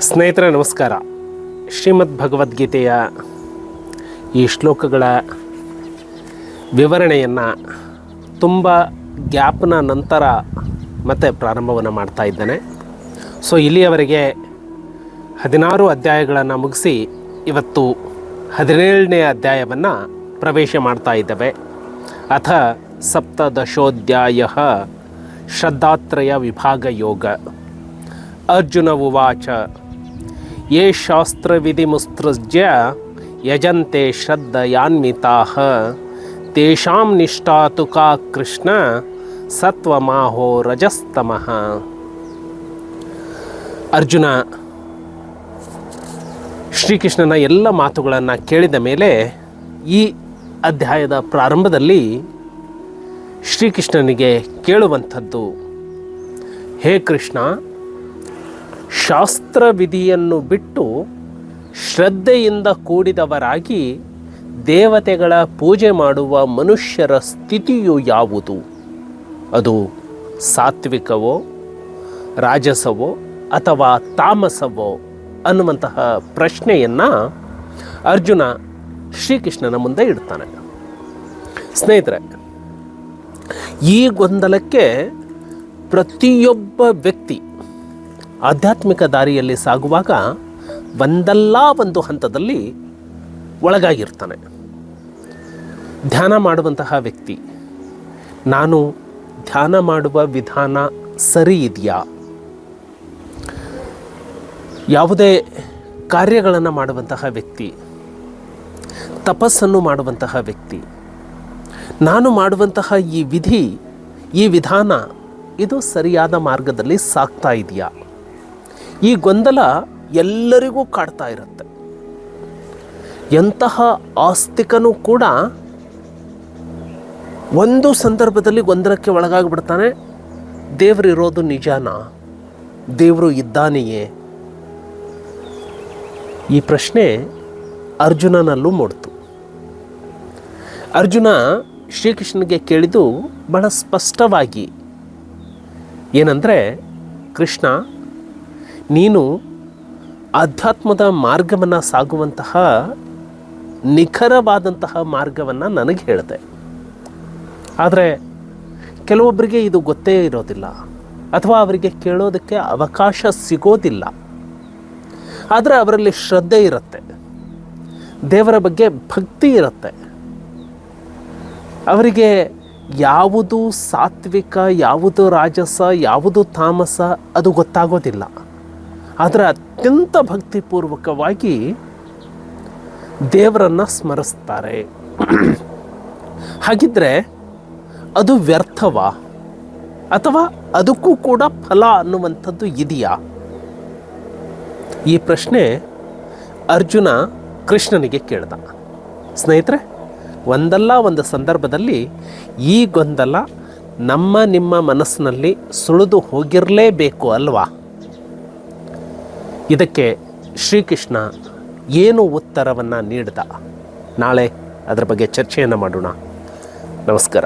ಸ್ನೇಹಿತರೆ ನಮಸ್ಕಾರ. ಶ್ರೀಮದ್ ಭಗವದ್ಗೀತೆಯ ಈ ಶ್ಲೋಕಗಳ ವಿವರಣೆಯನ್ನು ತುಂಬ ಗ್ಯಾಪ್ನ ನಂತರ ಮತ್ತೆ ಪ್ರಾರಂಭವನ್ನು ಮಾಡ್ತಾ ಇದ್ದೇನೆ. ಸೊ ಇಲ್ಲಿಯವರೆಗೆ 16 ಅಧ್ಯಾಯಗಳನ್ನು ಮುಗಿಸಿ ಇವತ್ತು 17ನೇ ಅಧ್ಯಾಯವನ್ನು ಪ್ರವೇಶ ಮಾಡ್ತಾ ಇದ್ದೇವೆ. ಅಥ ಸಪ್ತದಶೋಧ್ಯಾಯ ಶ್ರದ್ಧಾತ್ರಯ ವಿಭಾಗ ಯೋಗ. ಅರ್ಜುನ ಉವಾಚ ಯೇ ಶಾಸ್ತ್ರವಿಧಿಮುತ್ಸೃಜ್ಯ ಯಜಂತೆ ಶ್ರದ್ಧಯಾನ್ವಿತಾಃ ತೇಷಾಂ ನಿಷ್ಠಾ ತು ಕಾ ಕೃಷ್ಣ ಸತ್ವಮಾಹೋ ರಜಸ್ತಮಃ. ಅರ್ಜುನ ಶ್ರೀಕೃಷ್ಣನ ಎಲ್ಲ ಮಾತುಗಳನ್ನು ಕೇಳಿದ ಮೇಲೆ ಈ ಅಧ್ಯಾಯದ ಪ್ರಾರಂಭದಲ್ಲಿ ಶ್ರೀಕೃಷ್ಣನಿಗೆ ಕೇಳುವಂಥದ್ದು, ಹೇ ಕೃಷ್ಣ, ಶಾಸ್ತ್ರವಿಧಿಯನ್ನು ಬಿಟ್ಟು ಶ್ರದ್ಧೆಯಿಂದ ಕೂಡಿದವರಾಗಿ ದೇವತೆಗಳ ಪೂಜೆ ಮಾಡುವ ಮನುಷ್ಯರ ಸ್ಥಿತಿಯು ಯಾವುದು? ಅದು ಸಾತ್ವಿಕವೋ, ರಾಜಸವೋ ಅಥವಾ ತಾಮಸವೋ ಅನ್ನುವಂತಹ ಪ್ರಶ್ನೆಯನ್ನು ಅರ್ಜುನ ಶ್ರೀಕೃಷ್ಣನ ಮುಂದೆ ಇಡ್ತಾನೆ. ಸ್ನೇಹಿತರೆ, ಈ ಗೊಂದಲಕ್ಕೆ ಪ್ರತಿಯೊಬ್ಬ ವ್ಯಕ್ತಿ ಆಧ್ಯಾತ್ಮಿಕ ದಾರಿಯಲ್ಲಿ ಸಾಗುವಾಗ ಒಂದಲ್ಲ ಒಂದು ಹಂತದಲ್ಲಿ ಒಳಗಾಗಿರ್ತಾನೆ. ಧ್ಯಾನ ಮಾಡುವಂತಹ ವ್ಯಕ್ತಿ, ನಾನು ಧ್ಯಾನ ಮಾಡುವ ವಿಧಾನ ಸರಿ ಇದೆಯಾ? ಯಾವುದೇ ಕಾರ್ಯಗಳನ್ನು ಮಾಡುವಂತಹ ವ್ಯಕ್ತಿ, ತಪಸ್ಸನ್ನು ಮಾಡುವಂತಹ ವ್ಯಕ್ತಿ, ನಾನು ಮಾಡುವಂತಹ ಈ ವಿಧಿ, ಈ ವಿಧಾನ ಇದು ಸರಿಯಾದ ಮಾರ್ಗದಲ್ಲಿ ಸಾಗ್ತಾ ಇದೆಯಾ? ಈ ಗೊಂದಲ ಎಲ್ಲರಿಗೂ ಕಾಡ್ತಾ ಇರುತ್ತೆ. ಎಂತಹ ಆಸ್ತಿಕನೂ ಕೂಡ ಒಂದು ಸಂದರ್ಭದಲ್ಲಿ ಗೊಂದಲಕ್ಕೆ ಒಳಗಾಗ್ಬಿಡ್ತಾನೆ. ದೇವರಿರೋದು ನಿಜಾನಾ? ದೇವರು ಇದ್ದಾನೆಯೇ? ಈ ಪ್ರಶ್ನೆ ಅರ್ಜುನನಲ್ಲೂ ಮೂಡ್ತು. ಅರ್ಜುನ ಶ್ರೀಕೃಷ್ಣನಿಗೆ ಕೇಳಿದ್ದು ಬಹಳ ಸ್ಪಷ್ಟವಾಗಿ ಏನಂದರೆ, ಕೃಷ್ಣ, ನೀನು ಆಧ್ಯಾತ್ಮದ ಮಾರ್ಗವನ್ನು ಸಾಗುವಂತಹ ನಿಖರವಾದಂತಹ ಮಾರ್ಗವನ್ನು ನನಗೆ ಹೇಳಿದೆ. ಆದರೆ ಕೆಲವೊಬ್ಬರಿಗೆ ಇದು ಗೊತ್ತೇ ಇರೋದಿಲ್ಲ, ಅಥವಾ ಅವರಿಗೆ ಕೇಳೋದಕ್ಕೆ ಅವಕಾಶ ಸಿಗೋದಿಲ್ಲ. ಆದರೆ ಅವರಲ್ಲಿ ಶ್ರದ್ಧೆ ಇರುತ್ತೆ, ದೇವರ ಬಗ್ಗೆ ಭಕ್ತಿ ಇರುತ್ತೆ. ಅವರಿಗೆ ಯಾವುದು ಸಾತ್ವಿಕ, ಯಾವುದು ರಾಜಸ, ಯಾವುದು ತಾಮಸ ಅದು ಗೊತ್ತಾಗೋದಿಲ್ಲ. ಆದರೆ ಅತ್ಯಂತ ಭಕ್ತಿಪೂರ್ವಕವಾಗಿ ದೇವರನ್ನು ಸ್ಮರಿಸ್ತಾರೆ. ಹಾಗಿದ್ರೆ ಅದು ವ್ಯರ್ಥವಾ? ಅಥವಾ ಅದಕ್ಕೂ ಕೂಡ ಫಲ ಅನ್ನುವಂಥದ್ದು ಇದೆಯಾ? ಈ ಪ್ರಶ್ನೆ ಅರ್ಜುನ ಕೃಷ್ಣನಿಗೆ ಕೇಳ್ದ. ಸ್ನೇಹಿತರೆ, ಒಂದಲ್ಲ ಒಂದು ಸಂದರ್ಭದಲ್ಲಿ ಈ ಗೊಂದಲ ನಿಮ್ಮ ಮನಸ್ಸಿನಲ್ಲಿ ಸುಳಿದು ಹೋಗಿರಲೇಬೇಕು ಅಲ್ವಾ? ಇದಕ್ಕೆ ಶ್ರೀಕೃಷ್ಣ ಏನು ಉತ್ತರವನ್ನು ನೀಡಿದ? ನಾಳೆ ಅದರ ಬಗ್ಗೆ ಚರ್ಚೆಯನ್ನು ಮಾಡೋಣ. ನಮಸ್ಕಾರ.